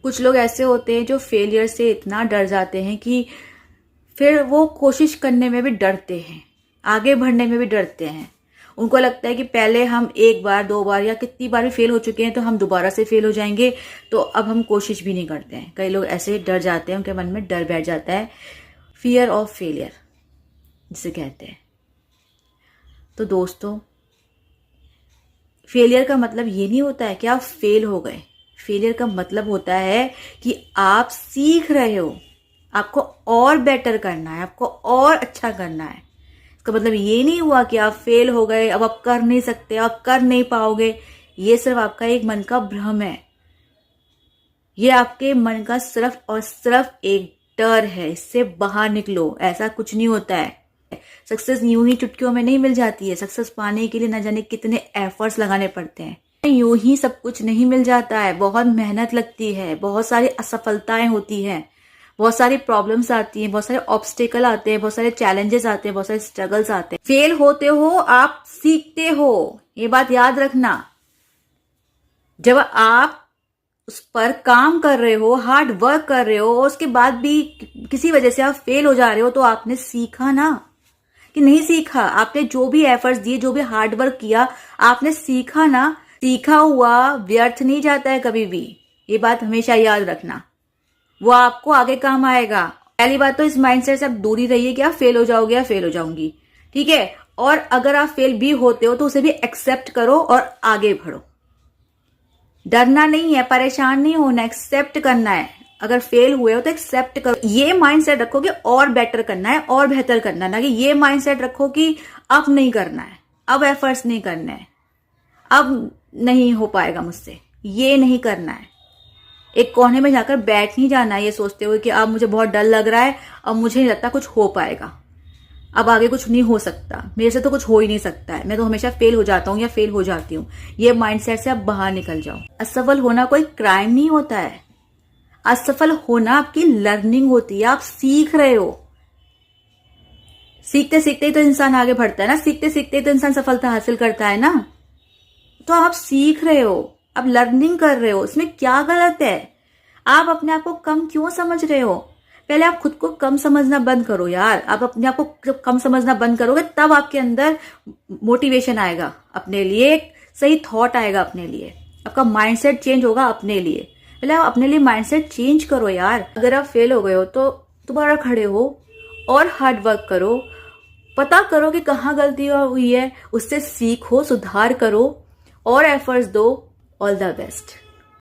कुछ लोग ऐसे होते हैं जो फेलियर से इतना डर जाते हैं कि फिर वो कोशिश करने में भी डरते हैं, आगे बढ़ने में भी डरते हैं। उनको लगता है कि पहले हम एक बार, दो बार या कितनी बार भी फेल हो चुके हैं तो हम दोबारा से फेल हो जाएंगे, तो अब हम कोशिश भी नहीं करते हैं। कई लोग ऐसे डर जाते हैं, उनके मन में डर बैठ जाता है, फियर ऑफ फेलियर जिसे कहते हैं। तो दोस्तों, फेलियर का मतलब ये नहीं होता है कि आप फेल हो गए। फेलियर का मतलब होता है कि आप सीख रहे हो, आपको और बेटर करना है, आपको और अच्छा करना है। इसका मतलब ये नहीं हुआ कि आप फेल हो गए, अब आप कर नहीं सकते, आप कर नहीं पाओगे। ये सिर्फ आपका एक मन का भ्रम है, ये आपके मन का सिर्फ और सिर्फ एक डर है। इससे बाहर निकलो, ऐसा कुछ नहीं होता है। सक्सेस यूं ही चुटकियों में नहीं मिल जाती है। सक्सेस पाने के लिए न जाने कितने एफर्ट्स लगाने पड़ते हैं। यूं ही सब कुछ नहीं मिल जाता है, बहुत मेहनत लगती है, बहुत सारी असफलताएं होती हैं, बहुत सारी प्रॉब्लम्स आती हैं, बहुत सारे ऑब्स्टिकल आते हैं, बहुत सारे चैलेंजेस आते हैं, बहुत सारे स्ट्रगल्स आते हैं। फेल होते हो, आप सीखते हो, ये बात याद रखना। जब आप उस पर काम कर रहे हो, हार्ड वर्क कर रहे हो, उसके बाद भी किसी वजह से आप फेल हो जा रहे हो, तो आपने सीखा ना कि नहीं सीखा? आपने जो भी एफर्ट्स दिए, जो भी हार्ड वर्क किया, आपने सीखा ना। सीखा हुआ व्यर्थ नहीं जाता है कभी भी, ये बात हमेशा याद रखना। वो आपको आगे काम आएगा। पहली बात तो इस माइंडसेट से आप दूरी रहिए कि आप फेल हो जाओगे या फेल हो जाऊंगी, ठीक है? और अगर आप फेल भी होते हो तो उसे भी एक्सेप्ट करो और आगे बढ़ो। डरना नहीं है, परेशान नहीं होना, एक्सेप्ट करना है। अगर फेल हुए हो तो एक्सेप्ट करो। ये माइंडसेट रखो कि और बेटर करना है, और बेहतर करना है, ना कि ये माइंडसेट रखो कि अब नहीं करना है, अब एफर्ट्स नहीं करने हैं, अब नहीं हो पाएगा मुझसे, ये नहीं करना है। एक कोने में जाकर बैठ नहीं जाना है ये सोचते हुए कि अब मुझे बहुत डर लग रहा है, अब मुझे नहीं लगता कुछ हो पाएगा, अब आगे कुछ नहीं हो सकता, मेरे से तो कुछ हो ही नहीं सकता है, मैं तो हमेशा फेल हो जाता हूँ या फेल हो जाती हूँ। ये माइंडसेट से आप बाहर निकल जाओ। असफल होना कोई क्राइम नहीं होता है। असफल होना आपकी लर्निंग होती है, आप सीख रहे हो। सीखते सीखते ही तो इंसान आगे बढ़ता है ना, सीखते सीखते ही तो इंसान सफलता हासिल करता है ना। तो आप सीख रहे हो, आप लर्निंग कर रहे हो, इसमें क्या गलत है? आप अपने आप को कम क्यों समझ रहे हो? पहले आप खुद को कम समझना बंद करो यार। आप अपने आप को जब कम समझना बंद करोगे तब आपके अंदर मोटिवेशन आएगा अपने लिए, एक सही थॉट आएगा अपने लिए, आपका माइंडसेट चेंज होगा अपने लिए। पहले आप अपने लिए माइंडसेट चेंज करो यार। अगर आप फेल हो गए हो तो दोबारा खड़े हो और हार्ड वर्क करो, पता करो कि कहाँ गलती हुई है, उससे सीखो, सुधार करो और एफर्ट्स दो। All the best.